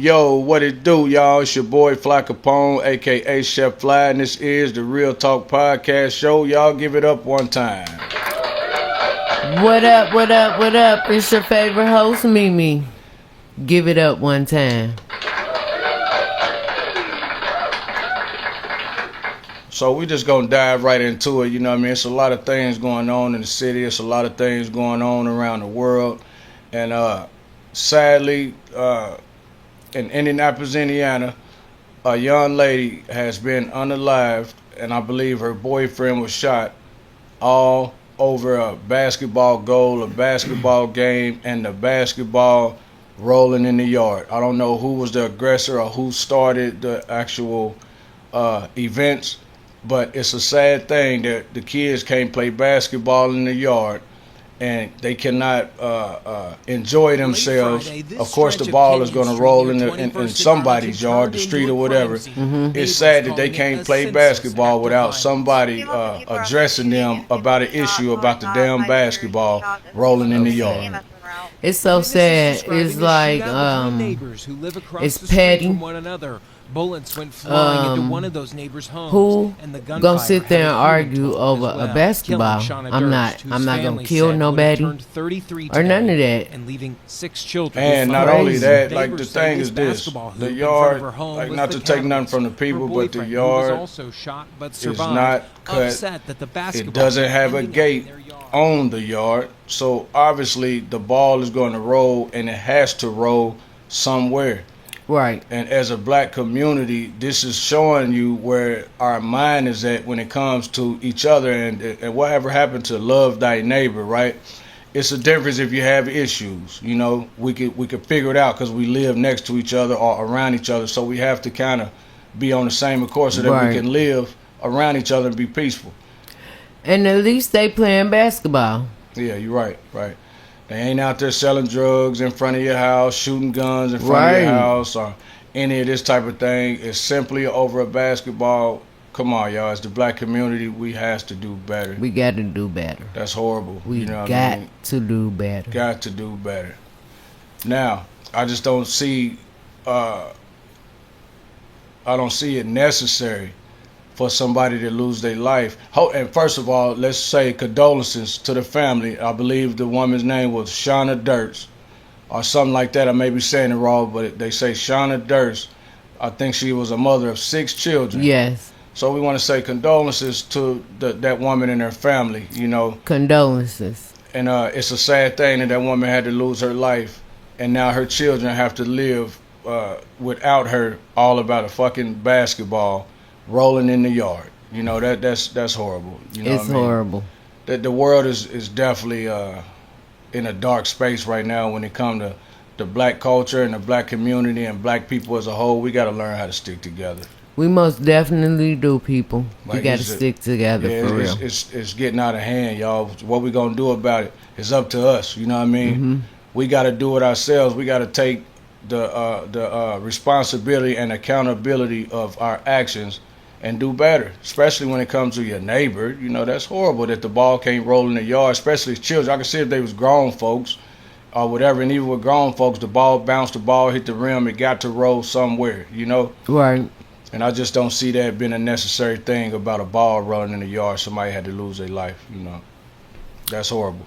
Yo, what it do, y'all? It's your boy Fly Capone, aka Chef Fly, and this is the Real Talk Podcast Show. Y'all give it up one time. What up? It's your favorite host, Mimi. Give it up one time. So we just gonna dive right into it, you know what I mean? It's a lot of things going on in the city. It's a lot of things going on around the world. And sadly, in Indianapolis, Indiana, a young lady has been unalived, and I believe her boyfriend was shot all over a basketball goal, a basketball game, and the basketball rolling in the yard. I don't know who was the aggressor or who started the actual events, but it's a sad thing that the kids can't play basketball in the yard and they cannot enjoy themselves. Of course, the ball is going to roll in somebody's yard, the street or whatever. Mm-hmm. It's sad that they can't play basketball without somebody addressing them about an issue about the damn basketball rolling in the yard. It's so sad. It's like it's petty. Bullets went flying into one of those neighbors' homes. Who gonna sit there and argue over a basketball? I'm not gonna kill nobody or none of that. And leaving 6 children. And not only that, like the thing is this: the yard, like not to take nothing from the people, but the yard is not cut. It doesn't have a gate on the yard, so obviously the ball is going to roll, and it has to roll somewhere. Right. And as a black community, this is showing you where our mind is at when it comes to each other and whatever happened to love thy neighbor, right? It's a difference if you have issues, you know, we could figure it out because we live next to each other or around each other. So we have to kind of be on the same accord so that we can live around each other and be peaceful. And at least they playing basketball. Yeah, you're right. They ain't out there selling drugs in front of your house, shooting guns in front of your house, or any of this type of thing. It's simply over a basketball. Come on, y'all. As the black community, we has to do better. We got to do better. That's horrible. We got to do better. Got to do better. Now, I just don't see. I don't see it necessary for somebody to lose their life. And first of all, let's say condolences to the family. I believe the woman's name was Shauna Durst or something like that. I may be saying it wrong, but they say Shauna Durst. I think she was a mother of 6 children. Yes. So we want to say condolences to that woman and her family, you know. Condolences. And it's a sad thing that woman had to lose her life, and now her children have to live without her, all about a fucking basketball rolling in the yard. You know, that's horrible. You know it's what I mean? Horrible. The world is definitely in a dark space right now when it comes to the black culture and the black community and black people as a whole. We got to learn how to stick together. We most definitely do, people. We got to stick together, for real. It's getting out of hand, y'all. What we going to do about it is up to us. You know what I mean? Mm-hmm. We got to do it ourselves. We got to take the responsibility and accountability of our actions and do better, especially when it comes to your neighbor. You know, that's horrible that the ball can't roll in the yard, especially as children. I can see if they was grown folks or whatever, and even with grown folks, the ball bounced, the ball hit the rim, it got to roll somewhere, you know? Right. And I just don't see that being a necessary thing about a ball rolling in the yard. Somebody had to lose their life, you know? That's horrible.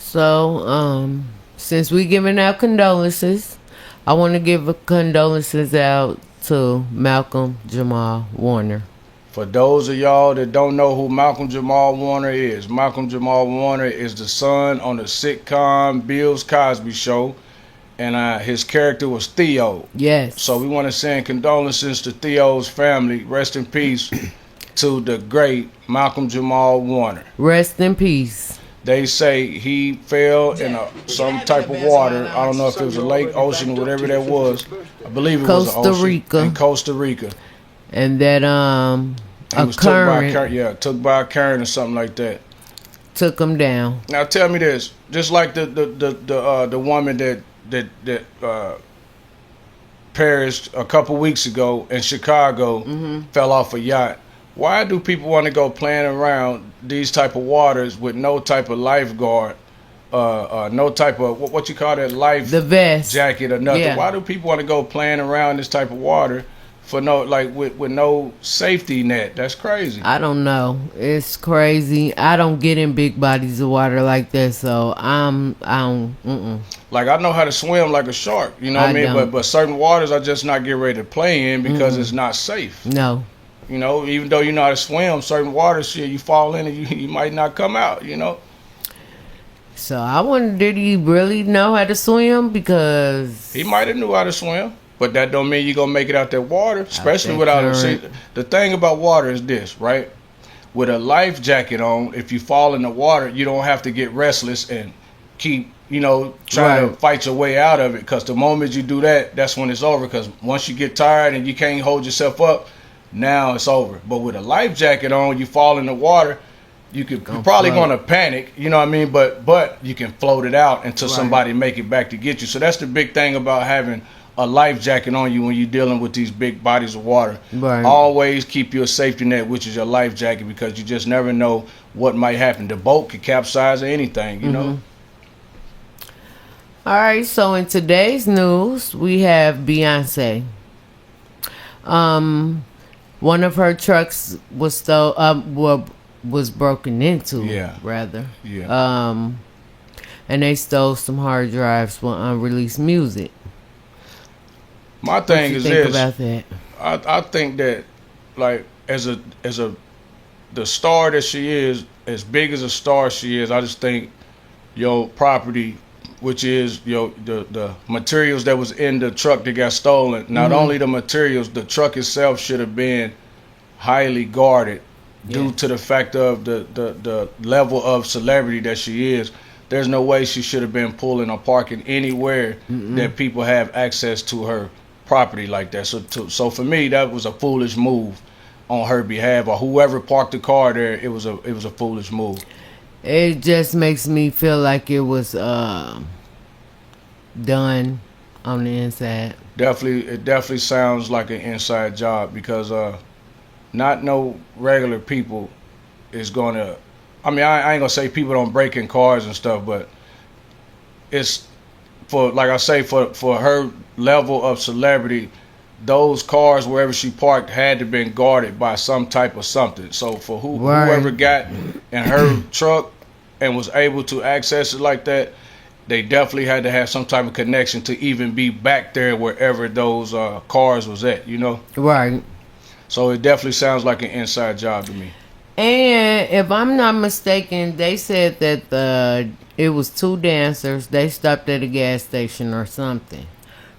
So, since we giving out condolences, I want to give condolences out to Malcolm Jamal Warner. For those of y'all that don't know who Malcolm Jamal Warner is, Malcolm Jamal Warner is the son on the sitcom Bill's Cosby Show, and his character was Theo. Yes. So we want to send condolences to Theo's family. Rest in peace to the great Malcolm Jamal Warner. Rest in peace. They say he fell in some type of water. I don't know if it was a lake, ocean, whatever that was. I believe it was an ocean. Costa Rica. In Costa Rica. And that He was took by a current or something like that. Took him down. Now tell me this, just like the woman that perished a couple weeks ago in Chicago, fell off a yacht. Why do people want to go playing around these type of waters with no type of lifeguard, no type of what you call that the vest jacket or nothing? Yeah. Why do people want to go playing around this type of water for with no safety net? That's crazy. I don't know. It's crazy. I don't get in big bodies of water like that, so I don't. Like I know how to swim like a shark, you know what I mean? Don't. But certain waters I just not getting ready to play in because it's not safe. No. You know, even though you know how to swim, certain waters, shit, you fall in and you might not come out, you know? So I wonder, did he really know how to swim? Because He might have knew how to swim, but that don't mean you're going to make it out that water, especially that without current. See, the thing about water is this, right? With a life jacket on, if you fall in the water, you don't have to get restless and keep, trying to fight your way out of it. Because the moment you do that, that's when it's over. Because once you get tired and you can't hold yourself up, now it's over. But with a life jacket on, you fall in the water, you're probably going to panic, you know what I mean? But you can float it out until somebody make it back to get you. So that's the big thing about having a life jacket on you when you're dealing with these big bodies of water. Right. Always keep your safety net, which is your life jacket, because you just never know what might happen. The boat could capsize or anything, you know? All right, so in today's news, we have Beyonce. One of her trucks was was broken into. Yeah. Rather. Yeah. And they stole some hard drives with unreleased music. My thing is think this. About that? I think that, like, the star that she is, as big as a star she is, I just think your property, which is the materials that was in the truck that got stolen. Not only the materials, the truck itself should have been highly guarded due to the fact of the level of celebrity that she is. There's no way she should have been pulling or parking anywhere that people have access to her property like that. So for me, that was a foolish move on her behalf, or whoever parked the car there. It was a foolish move. It just makes me feel like it was done on the inside. It definitely sounds like an inside job, because not no regular people is gonna. I mean, I ain't gonna say people don't break in cars and stuff, but it's for, like I say, for her level of celebrity, those cars wherever she parked had to been guarded by some type of something. So for whoever got in her truck and was able to access it like that, they definitely had to have some type of connection to even be back there wherever those cars was at, you know? Right. So it definitely sounds like an inside job to me. And if I'm not mistaken, they said that it was two dancers. They stopped at a gas station or something.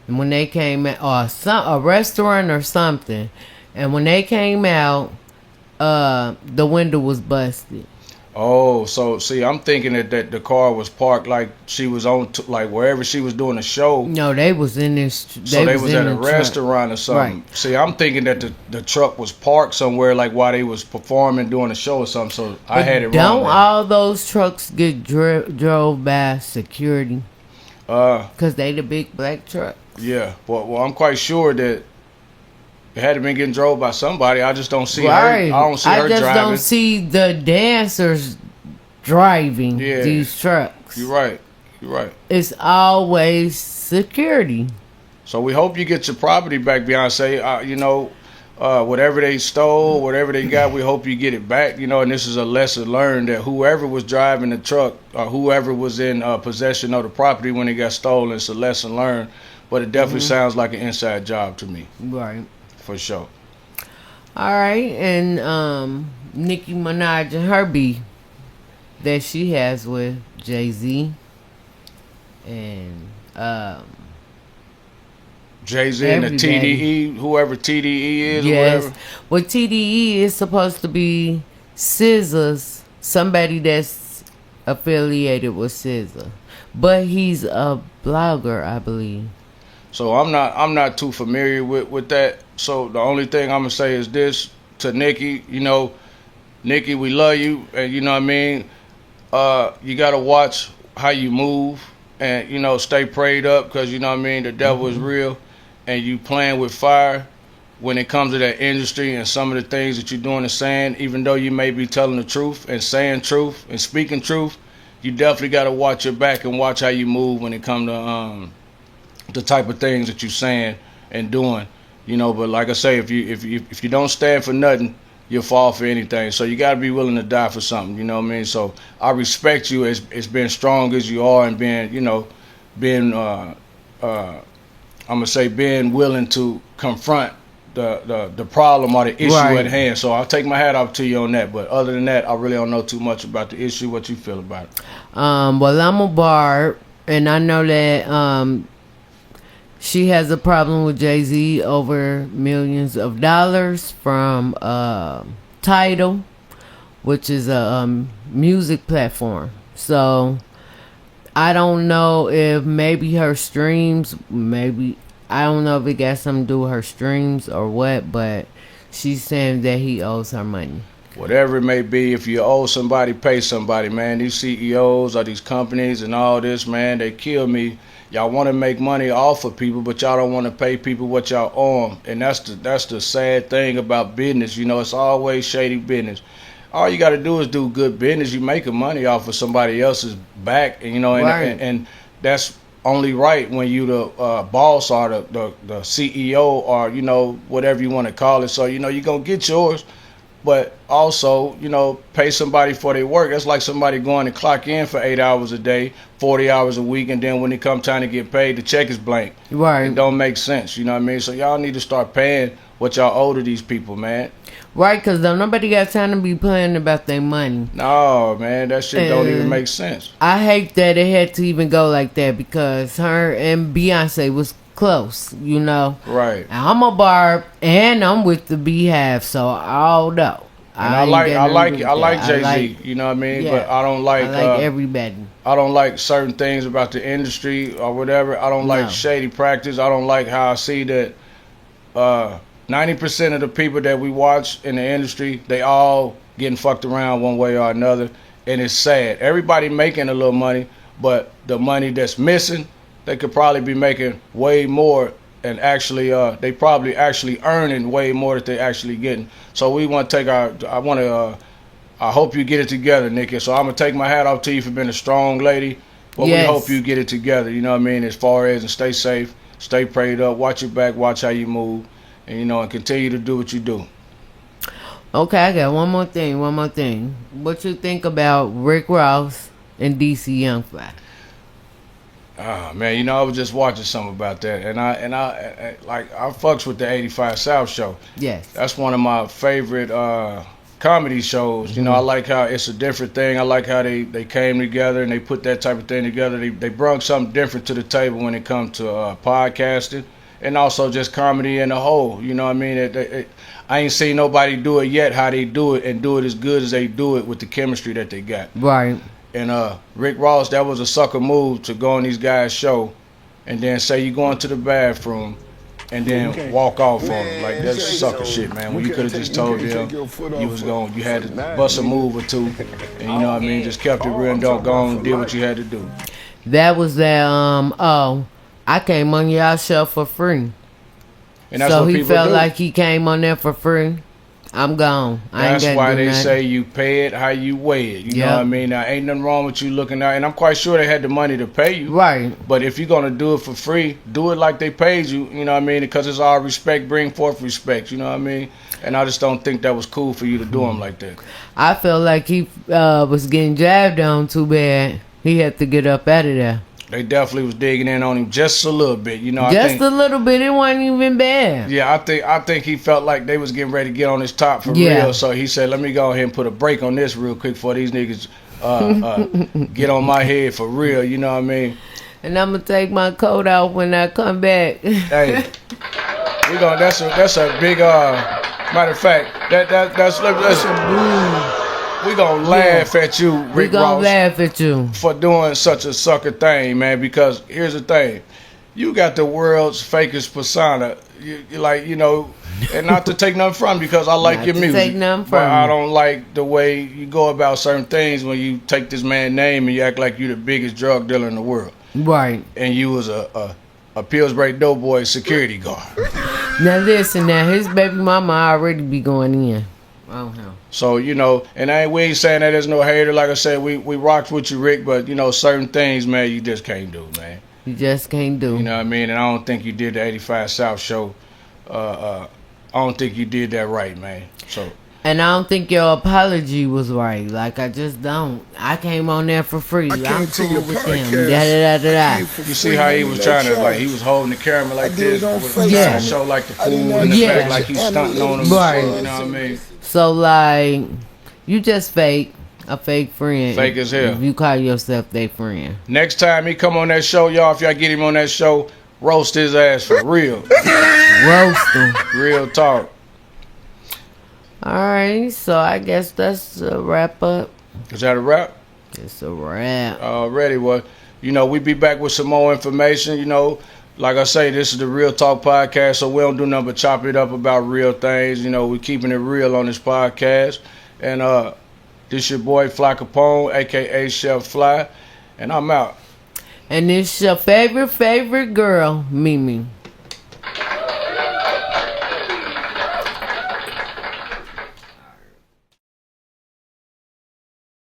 And when they came out, or a restaurant or something, and when they came out, the window was busted. Oh, so see, I'm thinking that the car was parked like she was on, like wherever she was doing a show. No, they was in this. So they was at a restaurant or something. Right. See, I'm thinking that the truck was parked somewhere, like while they was performing, doing a show or something. So I had it wrong. Don't all those trucks get drove by security? Because they the big black truck. Yeah, well, I'm quite sure that it had to been getting drove by somebody. I just don't see her. Right. I don't see her driving. I just don't see the dancers driving these trucks. You're right. It's always security. So we hope you get your property back, Beyonce. Whatever they stole, whatever they got, we hope you get it back. You know, and this is a lesson learned, that whoever was driving the truck or whoever was in possession of the property when it got stolen, it's a lesson learned. But it definitely sounds like an inside job to me. Right. For sure. All right, and Nicki Minaj and her beef that she has with Jay-Z and Jay-Z and the TDE, whoever TDE is, or whatever. Well, TDE is supposed to be SZA's, somebody that's affiliated with SZA, but he's a blogger, I believe. So I'm not too familiar with that. So the only thing I'm gonna say is this: to Nikki, you know, Nikki, we love you, and you know what I mean. You gotta watch how you move, and you know, stay prayed up, because you know what I mean. The devil is real, and you playing with fire when it comes to that industry and some of the things that you're doing and saying. Even though you may be telling the truth and saying truth and speaking truth, you definitely gotta watch your back and watch how you move when it comes to the type of things that you're saying and doing. You know, but like I say, if you don't stand for nothing, you'll fall for anything. So you got to be willing to die for something. You know what I mean? So I respect you as being strong as you are, and being, you know, being I'm gonna say being willing to confront the problem or the issue at hand. So I'll take my hat off to you on that. But other than that, I really don't know too much about the issue. What you feel about it? Well, I'm a barb, and I know that she has a problem with Jay-Z over millions of dollars from Tidal, which is a music platform. So I don't know if maybe her streams, I don't know if it got something to do with her streams or what, but she's saying that he owes her money. Whatever it may be, if you owe somebody, pay somebody, man. These CEOs of these companies and all this, man, they kill me. Y'all want to make money off of people, but y'all don't want to pay people what y'all owe them. And that's the sad thing about business. You know, it's always shady business. All you got to do is do good business. You making money off of somebody else's back, and you know, and that's only right when you the boss or the CEO, or you know, whatever you want to call it. So you know, you're gonna get yours. But also, you know, pay somebody for their work. That's like somebody going to clock in for 8 hours a day, 40 hours a week, and then when it come time to get paid, the check is blank. Right. It don't make sense, you know what I mean? So y'all need to start paying what y'all owe to these people, man. Right, because nobody got time to be playing about their money. No, man, that shit don't even make sense. I hate that it had to even go like that, because her and Beyonce was close, you know. Right. I'm a barb, and I'm with the Beehive, so I don't know. And I like Jay-Z, you know what I mean? Yeah, but I don't like everybody. I don't like certain things about the industry or whatever. I don't like shady practice. I don't like how I see that 90% of the people that we watch in the industry, they all getting fucked around one way or another, and it's sad. Everybody making a little money, but the money that's missing, they could probably be making way more, and actually they probably actually earning way more that they actually getting. So we want to take I hope you get it together, Nikki. So I'm gonna take my hat off to you for being a strong lady, but yes, we hope you get it together, you know what I mean, as far as, and stay safe, stay prayed up, watch your back, watch how you move, and you know, and continue to do what you do. Okay, I got one more thing. What you think about Rick Ross and DC Young Fly? Oh man, you know, I was just watching something about that, and I fucks with the 85 South show. Yes, that's one of my favorite comedy shows. Mm-hmm. You know, I like how it's a different thing. I like how they came together and they put that type of thing together. They brought something different to the table when it comes to podcasting, and also just comedy in a whole. You know what I mean? I ain't seen nobody do it yet how they do it, and do it as good as they do it with the chemistry that they got. Right. And Rick Ross, that was a sucker move to go on these guys' show and then say you going to the bathroom and then walk off on them. Like, that's sucker shit, man. When you could have just told them you had to bust a move or two, and you know what I mean, just kept it real and don't go on and did what you had to do. That was that, I came on y'all show for free. And that's so what he felt like he came on there for free. I'm gone. That's why they say you pay it how you weigh it. You know what I mean? Now, ain't nothing wrong with you looking out. And I'm quite sure they had the money to pay you. Right. But if you're going to do it for free, do it like they paid you. You know what I mean? Because it's all respect, bring forth respect. You know what I mean? And I just don't think that was cool for you to do them like that. I felt like he was getting jabbed on too bad. He had to get up out of there. They definitely was digging in on him just a little bit, you know. Just a little bit. It wasn't even bad. Yeah, I think he felt like they was getting ready to get on his top for real. So he said, "Let me go ahead and put a break on this real quick before these niggas get on my head for real." You know what I mean? And I'm gonna take my coat off when I come back. Hey, we gonna. That's a big. Matter of fact, that's we gonna laugh at you, Rick Ross. We gonna laugh at you for doing such a sucker thing, man. Because here's the thing, you got the world's fakest persona. You like, you know, and not to take nothing from you because I like Not your to music. take nothing But from I you. don't like the way you go about certain things when you take this man's name and you act like you the biggest drug dealer in the world. Right. And you was a Pillsbury Doughboy security guard. Now listen, now his baby mama already be going in on him. So, you know, and we ain't saying that there's no hater. Like I said, we rocked with you, Rick, but, you know, certain things, man, you just can't do, man. You just can't do. You know what I mean? And I don't think you did the 85 South show. I don't think you did that right, man. So. And I don't think your apology was right. Like, I just don't. I came on there for free. I'm cool with them. Da-da-da-da-da. You see how he was trying to, like, he was holding the camera like this. Yeah. Trying to show, like, the cool in the Yeah. back, like he's stunting on him. Right. You know what I mean? So, like, you just fake. A fake friend. Fake as hell. If you call yourself their friend. Next time he come on that show, y'all, if y'all get him on that show, roast his ass for real. Roast them. Real talk. Alright, so I guess that's a wrap up. Is that a wrap? It's a wrap. Already, well, you know, we be back with some more information. You know, like I say, this is the Real Talk Podcast, so we don't do nothing but chop it up about real things. You know, we keeping it real on this podcast. And this your boy Fly Capone, a.k.a. Chef Fly, and I'm out. And it's your favorite girl, Mimi.